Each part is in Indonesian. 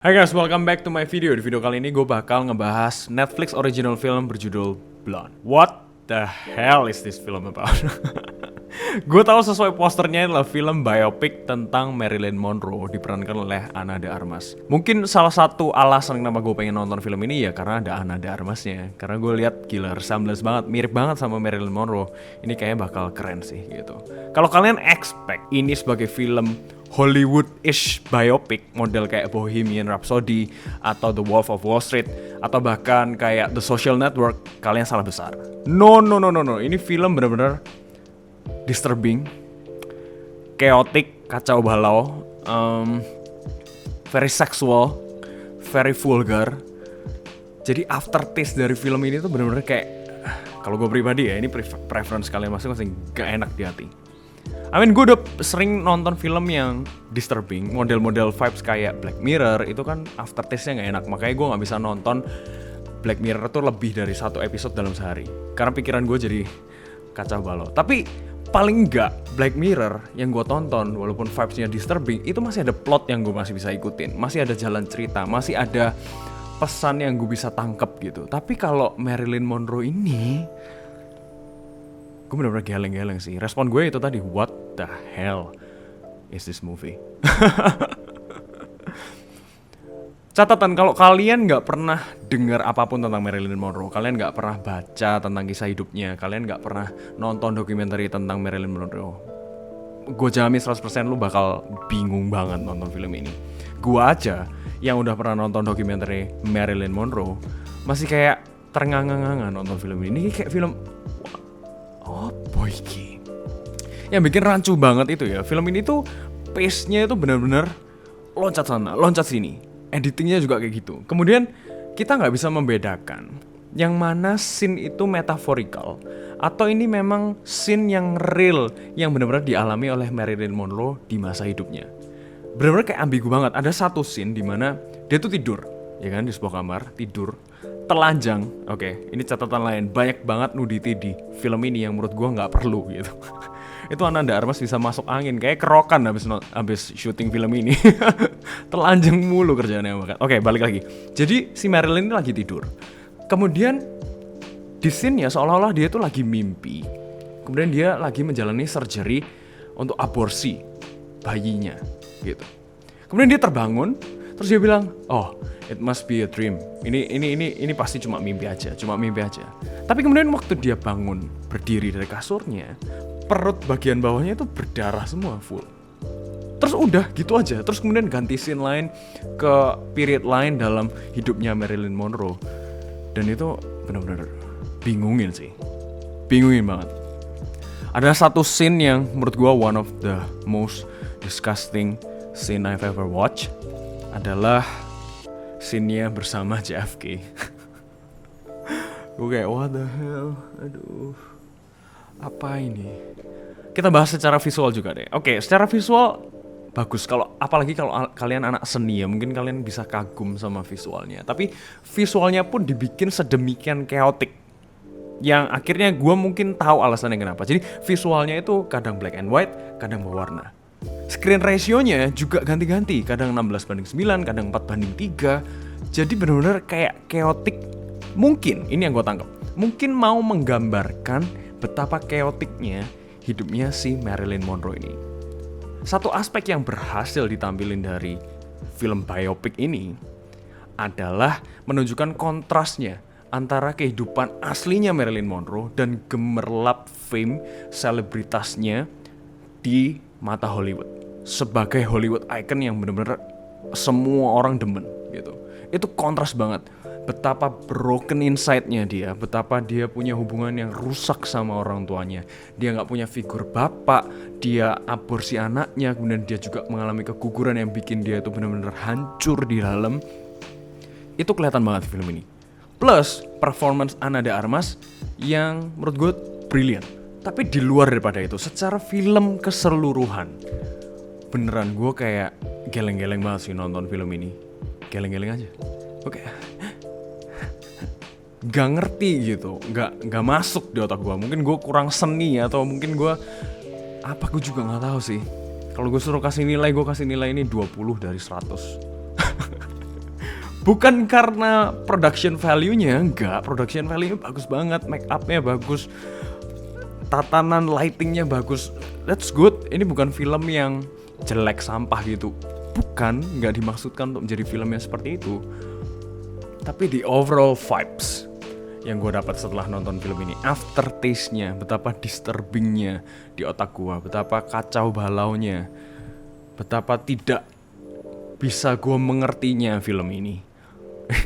Hai guys, welcome back to my video. Di video kali ini gue bakal ngebahas Netflix original film berjudul Blonde. What the hell is this film about? Gue tahu sesuai posternya adalah film biopic tentang Marilyn Monroe diperankan oleh Ana de Armas. Mungkin salah satu alasan kenapa gue pengen nonton film ini ya karena ada Ana de Armasnya. Karena gue lihat gila resemblance banget, mirip banget sama Marilyn Monroe. Ini kayaknya bakal keren sih gitu. Kalau kalian expect ini sebagai film Hollywood-ish biopic model kayak Bohemian Rhapsody atau The Wolf of Wall Street atau bahkan kayak The Social Network, kalian salah besar. No. Ini film bener-bener disturbing, chaotic, kacau balau, very sexual, very vulgar. Jadi aftertaste dari film ini tuh bener-bener kayak, kalau gue pribadi ya, ini preference kalian masing-masing, gak enak di hati. Gue udah sering nonton film yang disturbing, model-model vibes kayak Black Mirror, itu kan aftertaste-nya gak enak. Makanya gue gak bisa nonton Black Mirror tuh lebih dari satu episode dalam sehari. Karena pikiran gue jadi kacau balau. Tapi paling enggak Black Mirror yang gue tonton, walaupun vibes-nya disturbing, itu masih ada plot yang gue masih bisa ikutin. Masih ada jalan cerita, masih ada pesan yang gue bisa tangkep gitu. Tapi kalau Marilyn Monroe ini, gue bener-bener geleng-geleng sih. Respon gue itu tadi, what the hell is this movie? Catatan, kalau kalian gak pernah dengar apapun tentang Marilyn Monroe, kalian gak pernah baca tentang kisah hidupnya, kalian gak pernah nonton dokumenter tentang Marilyn Monroe, gue jamin 100% lu bakal bingung banget nonton film ini. Gue aja yang udah pernah nonton dokumenter Marilyn Monroe masih kayak terengang-engangan nonton film ini. Ini kayak film oh boy, yang bikin rancu banget itu ya, film ini tuh pace-nya itu benar-benar loncat sana, loncat sini. Editingnya juga kayak gitu. Kemudian kita nggak bisa membedakan yang mana scene itu metaphorical atau ini memang scene yang real, yang benar-benar dialami oleh Marilyn Monroe di masa hidupnya. Benar-benar kayak ambigu banget. Ada satu scene di mana dia tuh tidur, ya kan, di sebuah kamar, tidur telanjang. Oke, ini catatan lain, banyak banget nudity di film ini yang menurut gua nggak perlu gitu. Itu Ana de Armas bisa masuk angin kayak kerokan habis syuting film ini. Telanjang mulu kerjaannya banget. Oke, balik lagi. Jadi si Marilyn ini lagi tidur. Kemudian di scene ya seolah-olah dia tuh lagi mimpi. Kemudian dia lagi menjalani surgery untuk aborsi bayinya gitu. Kemudian dia terbangun, terus dia bilang, "Oh, it must be a dream. Ini pasti cuma mimpi aja. Tapi kemudian waktu dia bangun, berdiri dari kasurnya, perut bagian bawahnya itu berdarah semua full. Terus udah gitu aja. Terus kemudian ganti scene lain ke period lain dalam hidupnya Marilyn Monroe. Dan itu benar-benar bingungin sih. Bingungin banget. Ada satu scene yang menurut gua one of the most disgusting scene I've ever watched adalah scene-nya bersama JFK. Gue kayak what the hell. Aduh, apa ini? Kita bahas secara visual juga deh. Oke, secara visual bagus. Apalagi kalau kalian anak seni ya, mungkin kalian bisa kagum sama visualnya. Tapi visualnya pun dibikin sedemikian chaotic, yang akhirnya gue mungkin tahu alasannya kenapa. Jadi visualnya itu kadang black and white, kadang berwarna. Screen ratio-nya juga ganti-ganti, kadang 16:9, kadang 4:3. Jadi benar-benar kayak chaotic. Mungkin ini yang gue tangkap, mungkin mau menggambarkan betapa chaoticnya hidupnya si Marilyn Monroe ini. Satu aspek yang berhasil ditampilin dari film biopic ini adalah menunjukkan kontrasnya antara kehidupan aslinya Marilyn Monroe dan gemerlap fame selebritasnya di mata Hollywood. Sebagai Hollywood icon yang benar-benar semua orang demen gitu. Itu kontras banget. Betapa broken inside-nya dia, betapa dia punya hubungan yang rusak sama orang tuanya. Dia gak punya figur bapak, dia aborsi anaknya, kemudian dia juga mengalami keguguran yang bikin dia itu benar-benar hancur di dalam. Itu kelihatan banget di film ini. Plus, performance Ana de Armas yang menurut gue brilliant. Tapi di luar daripada itu, secara film keseluruhan, beneran gue kayak geleng-geleng banget sih nonton film ini. Geleng-geleng aja. Oke. Gak ngerti gitu, gak masuk di otak gue. Mungkin gue kurang seni atau mungkin gue juga gak tahu sih. Kalau gue suruh kasih nilai, gue kasih nilai ini 20 dari 100. Bukan karena production value-nya, enggak. Production value-nya bagus banget, make up-nya bagus, tatanan lighting-nya bagus. That's good. Ini bukan film yang jelek sampah gitu. Bukan, nggak dimaksudkan untuk menjadi film yang seperti itu. Tapi the overall vibes yang gue dapat setelah nonton film ini, aftertaste-nya, betapa disturbing-nya di otak gue, betapa kacau balaunya, betapa tidak bisa gue mengertinya film ini.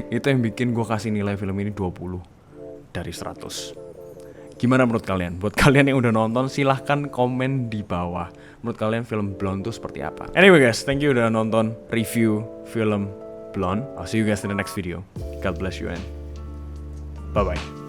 Itu yang bikin gue kasih nilai film ini 20 dari 100. Gimana menurut kalian? Buat kalian yang udah nonton, silahkan komen di bawah. Menurut kalian film Blonde itu seperti apa? Anyway guys, thank you udah nonton review film Blonde. I'll see you guys in the next video. God bless you and bye-bye.